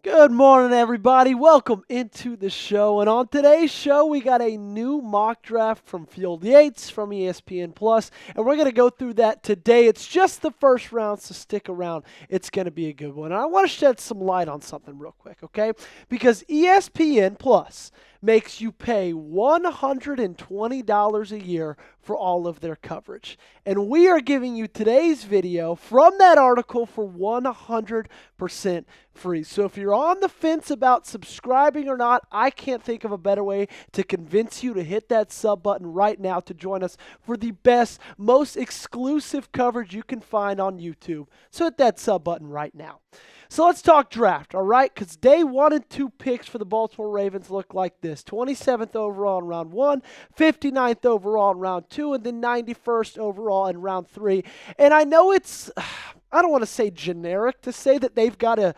Good morning, everybody. Welcome into the show. And on today's show, we got a new mock draft from Field Yates from ESPN Plus, and we're going to go through that today. It's just the first round, so stick around. It's going to be a good one. And I want to shed some light on something real quick, okay? Because ESPN Plus makes you pay $120 a year for all of their coverage. And we are giving you today's video from that article for 100% free. So if you're on the fence about subscribing or not, I can't think of a better way to convince you to hit that sub button right now to join us for the best, most exclusive coverage you can find on YouTube. So hit that sub button right now. So let's talk draft, all right? Because day 1 and 2 picks for the Baltimore Ravens look like this. 27th overall in round 1, 59th overall in round 2, and then 91st overall in round 3. And I know it's, I don't want to say generic to say that they've got to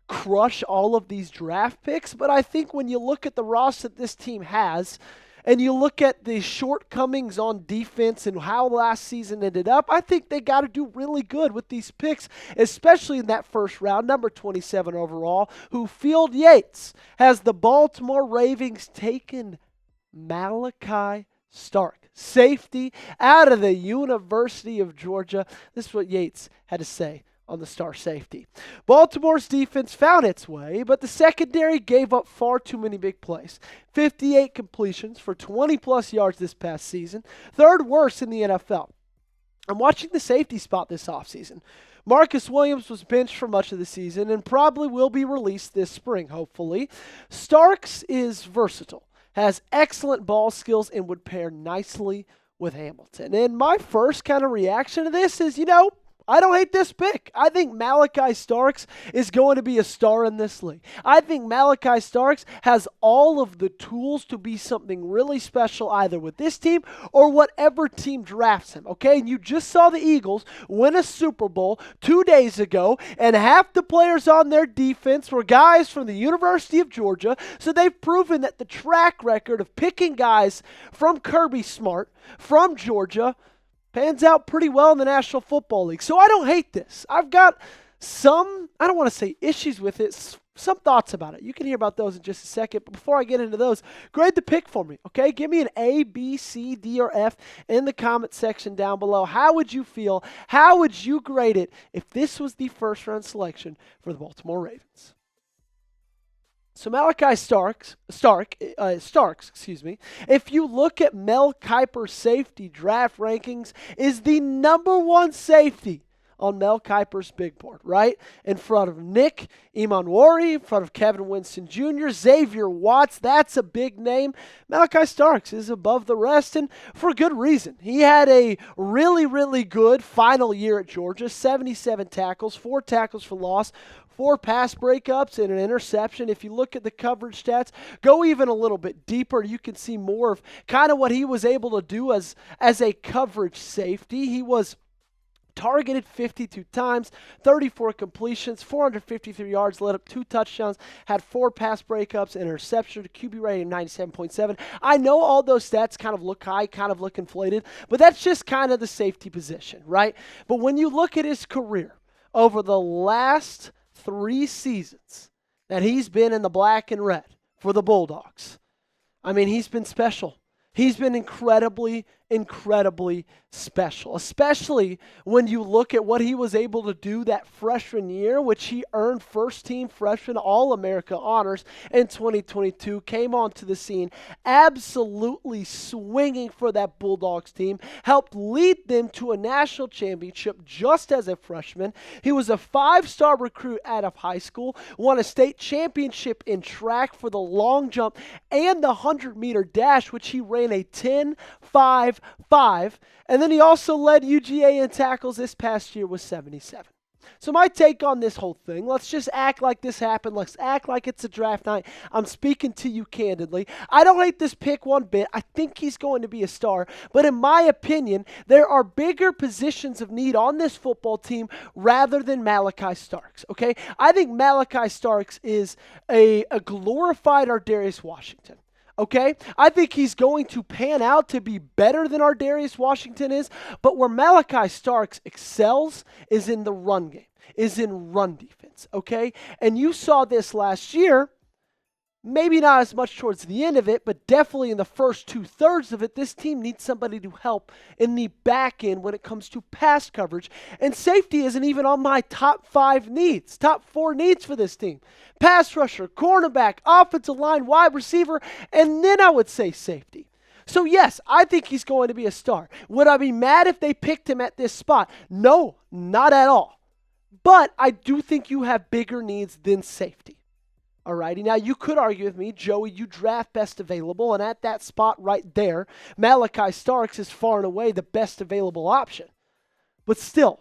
crush all of these draft picks, but I think when you look at the roster that this team has, and you look at the shortcomings on defense and how last season ended up, I think they got to do really good with these picks, especially in that first round, number 27 overall, who Field Yates has the Baltimore Ravens taking Makali Starks, safety out of the University of Georgia. This is what Yates had to say on the star safety. Baltimore's defense found its way, but the secondary gave up far too many big plays. 58 completions for 20-plus yards this past season, third worst in the NFL. I'm watching the safety spot this offseason. Marcus Williams was benched for much of the season and probably will be released this spring, hopefully. Starks is versatile, has excellent ball skills, and would pair nicely with Hamilton. And my first kind of reaction to this is, I don't hate this pick. I think Makali Starks is going to be a star in this league. I think Makali Starks has all of the tools to be something really special either with this team or whatever team drafts him, okay? And you just saw the Eagles win a Super Bowl 2 days ago, and half the players on their defense were guys from the University of Georgia, so they've proven that the track record of picking guys from Kirby Smart, from Georgia, pans out pretty well in the National Football League. So I don't hate this. I've got some, I don't want to say issues with it, some thoughts about it. You can hear about those in just a second. But before I get into those, grade the pick for me, okay? Give me an A, B, C, D, or F in the comment section down below. How would you feel? How would you grade it if this was the first round selection for the Baltimore Ravens? So Makali Starks, if you look at Mel Kiper safety draft rankings, is the number 1 safety on Mel Kiper's big board, right? In front of Nick Emanwari, in front of Kevin Winston Jr., Xavier Watts, that's a big name. Makali Starks is above the rest, and for good reason. He had a really, really good final year at Georgia, 77 tackles, 4 tackles for loss, 4 pass breakups and an interception. If you look at the coverage stats, go even a little bit deeper, you can see more of kind of what he was able to do as a coverage safety. He was targeted 52 times, 34 completions, 453 yards, led up 2 touchdowns, had 4 pass breakups, an interception, a QB rating of 97.7. I know all those stats kind of look high, kind of look inflated, but that's just kind of the safety position, right? But when you look at his career over the last 3 seasons that he's been in the black and red for the Bulldogs, I mean, he's been special. He's been incredibly special, especially when you look at what he was able to do that freshman year, which he earned first-team freshman All-America honors in 2022, came onto the scene absolutely swinging for that Bulldogs team, helped lead them to a national championship just as a freshman. He was a 5-star recruit out of high school, won a state championship in track for the long jump and the 100-meter dash, which he ran a 10.5.5, and then he also led UGA in tackles this past year with 77. So my take on this whole thing, let's just act like this happened. Let's act like it's a draft night. I'm speaking to you candidly. I don't hate this pick one bit. I think he's going to be a star. But in my opinion, there are bigger positions of need on this football team rather than Makali Starks, okay? I think Makali Starks is a glorified Ardarius Washington. Okay? I think he's going to pan out to be better than our Darius Washington is, but where Makali Starks excels is in the run game, is in run defense, okay? And you saw this last year. Maybe not as much towards the end of it, but definitely in the first 2/3 of it, this team needs somebody to help in the back end when it comes to pass coverage. And safety isn't even on my top 5 needs, top 4 needs for this team. Pass rusher, cornerback, offensive line, wide receiver, and then I would say safety. So yes, I think he's going to be a star. Would I be mad if they picked him at this spot? No, not at all. But I do think you have bigger needs than safety. Alrighty, now you could argue with me, Joey, you draft best available, and at that spot right there, Makali Starks is far and away the best available option. But still,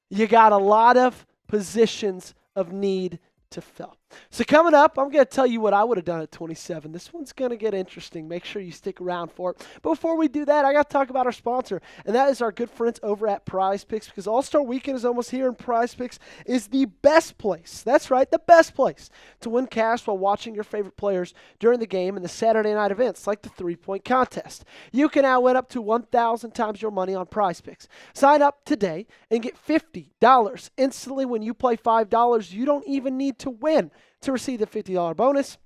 you got a lot of positions of need to fill. So coming up, I'm going to tell you what I would have done at 27. This one's going to get interesting. Make sure you stick around for it. But before we do that, I got to talk about our sponsor, and that is our good friends over at Prize Picks, because All-Star Weekend is almost here, and Prize Picks is the best place. That's right, the best place to win cash while watching your favorite players during the game and the Saturday night events like the 3-point contest. You can now win up to 1,000 times your money on Prize Picks. Sign up today and get $50 instantly when you play $5. You don't even need to win to receive the $50 bonus.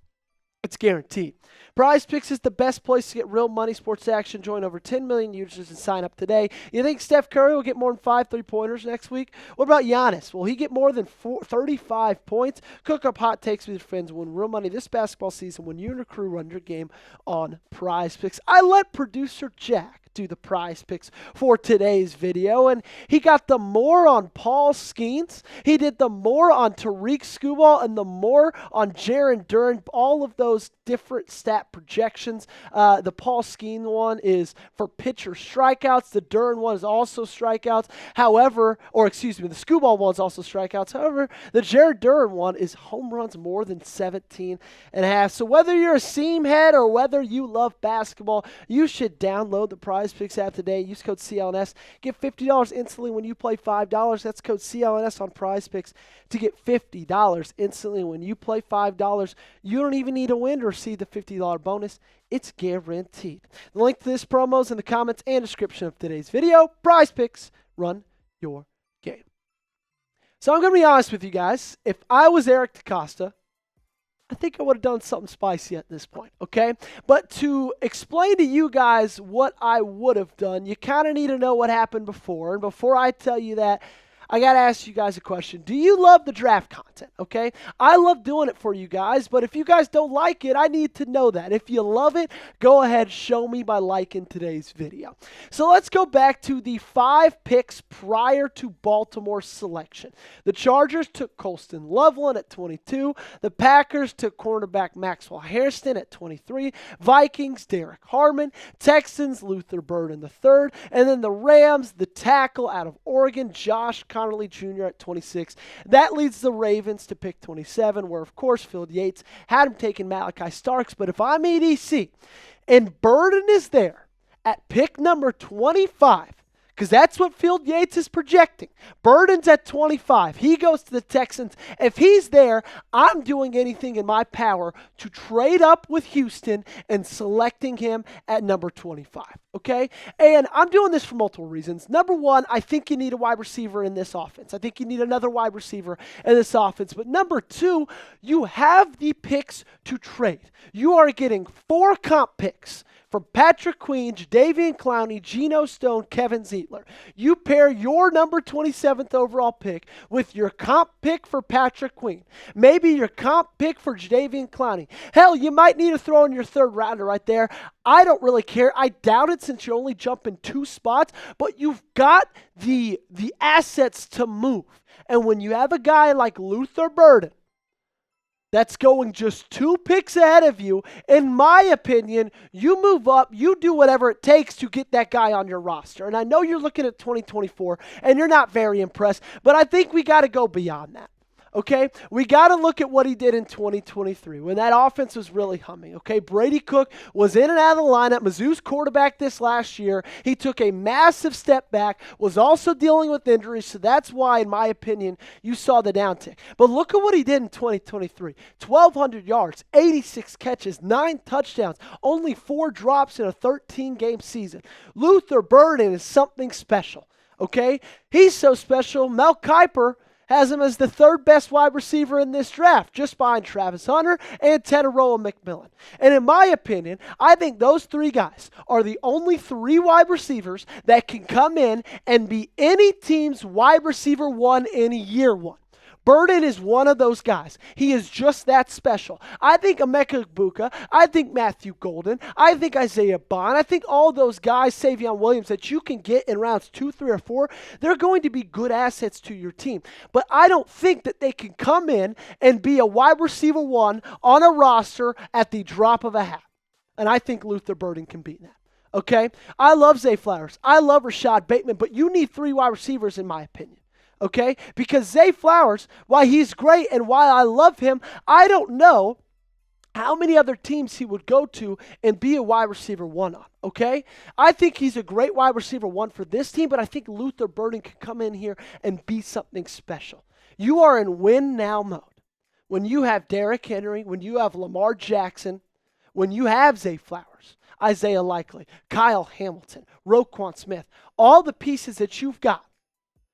It's guaranteed. Prize Picks is the best place to get real money sports action. Join over 10 million users and sign up today. You think Steph Curry will get more than 5 3-pointers next week? What about Giannis? Will he get more than 35 points? Cook up hot takes with your friends. Win real money this basketball season when you and your crew run your game on Prize Picks. I let producer Jack do the Prize Picks for today's video, and he got the more on Paul Skeens. He did the more on Tariq Skubal and the more on Jaron Duran. All of those different stat projections. The Paul Skeen one is for pitcher strikeouts. The Duran one is also strikeouts. However, the Skubal one is also strikeouts. However, the Jaron Duran one is home runs more than 17.5. So whether you're a seam head or whether you love basketball, you should download the Prize Picks app today. Use code CLNS. Get $50 instantly when you play $5. That's code CLNS on Prize Picks to get $50 instantly when you play $5. You don't even need to win to receive the $50 bonus. It's guaranteed. The link to this promo is in the comments and description of today's video. Prize Picks, run your game. So I'm going to be honest with you guys. If I was Eric DeCosta, I think I would have done something spicy at this point, okay? But to explain to you guys what I would have done, you kind of need to know what happened before. And before I tell you that, I got to ask you guys a question. Do you love the draft content, okay? I love doing it for you guys, but if you guys don't like it, I need to know that. If you love it, go ahead, show me by liking today's video. So let's go back to the 5 picks prior to Baltimore's selection. The Chargers took Colston Loveland at 22. The Packers took cornerback Maxwell Hairston at 23. Vikings, Derek Harmon. Texans, Luther Burden III. And then the Rams, the tackle out of Oregon, Josh Connerly Jr. at 26. That leads the Ravens to pick 27, where, of course, Field Yates had him taking Makali Starks. But if I'm EDC and Burden is there at pick number 25, because that's what Field Yates is projecting. Burden's at 25. He goes to the Texans. If he's there, I'm doing anything in my power to trade up with Houston and selecting him at number 25, okay? And I'm doing this for multiple reasons. Number one, I think you need a wide receiver in this offense. I think you need another wide receiver in this offense. But number two, you have the picks to trade. You are getting 4 comp picks from Patrick Queen, Jadeveon Clowney, Geno Stone, Kevin Zeitler. You pair your number 27th overall pick with your comp pick for Patrick Queen. Maybe your comp pick for Jadeveon Clowney. Hell, you might need to throw in your 3rd rounder right there. I don't really care. I doubt it since you only jump in 2 spots, but you've got the assets to move. And when you have a guy like Luther Burden, that's going just 2 picks ahead of you, in my opinion, you move up, you do whatever it takes to get that guy on your roster. And I know you're looking at 2024 and you're not very impressed, but I think we got to go beyond that. Okay, we got to look at what he did in 2023 when that offense was really humming. Okay, Brady Cook was in and out of the lineup. Mizzou's quarterback this last year. He took a massive step back, was also dealing with injuries, so that's why, in my opinion, you saw the downtick. But look at what he did in 2023. 1,200 yards, 86 catches, 9 touchdowns, only 4 drops in a 13-game season. Luther Burden is something special. Okay, he's so special, Mel Kiper has him as the 3rd best wide receiver in this draft, just behind Travis Hunter and Teteroa McMillan. And in my opinion, I think those 3 guys are the only 3 wide receivers that can come in and be any team's wide receiver 1 in year 1. Burden is one of those guys. He is just that special. I think Emeka Egbuka, I think Matthew Golden, I think Isaiah Bond, I think all those guys, Savion Williams, that you can get in rounds 2, 3, or 4, they're going to be good assets to your team. But I don't think that they can come in and be a wide receiver 1 on a roster at the drop of a hat. And I think Luther Burden can beat that. Okay? I love Zay Flowers. I love Rashad Bateman, but you need 3 wide receivers in my opinion. Okay? Because Zay Flowers, while he's great and while I love him, I don't know how many other teams he would go to and be a wide receiver 1 on. Okay? I think he's a great wide receiver 1 for this team, but I think Luther Burden can come in here and be something special. You are in win now mode. When you have Derrick Henry, when you have Lamar Jackson, when you have Zay Flowers, Isaiah Likely, Kyle Hamilton, Roquan Smith, all the pieces that you've got,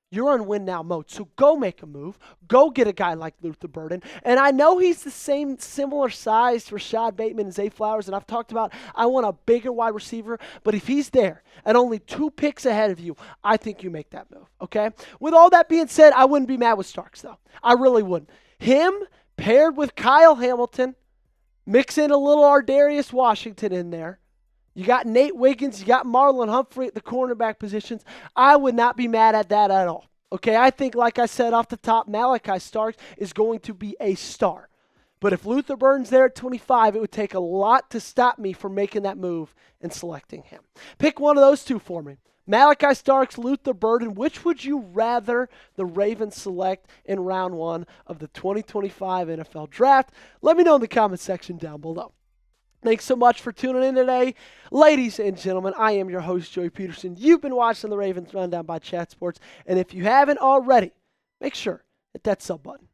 you're in win now mode. So go make a move. Go get a guy like Luther Burden. And I know he's the same, similar size to Rashad Bateman and Zay Flowers. And I've talked about I want a bigger wide receiver. But if he's there and only 2 picks ahead of you, I think you make that move. Okay? With all that being said, I wouldn't be mad with Starks, though. I really wouldn't. Him paired with Kyle Hamilton, mix in a little Ardarius Washington in there. You got Nate Wiggins, you got Marlon Humphrey at the cornerback positions. I would not be mad at that at all. Okay, I think, like I said off the top, Makali Starks is going to be a star. But if Luther Burden's there at 25, it would take a lot to stop me from making that move and selecting him. Pick one of those 2 for me. Makali Starks, Luther Burden, which would you rather the Ravens select in round 1 of the 2025 NFL Draft? Let me know in the comment section down below. Thanks so much for tuning in today. Ladies and gentlemen, I am your host, Joey Petersen. You've been watching the Ravens Rundown by Chat Sports. And if you haven't already, make sure hit that sub button.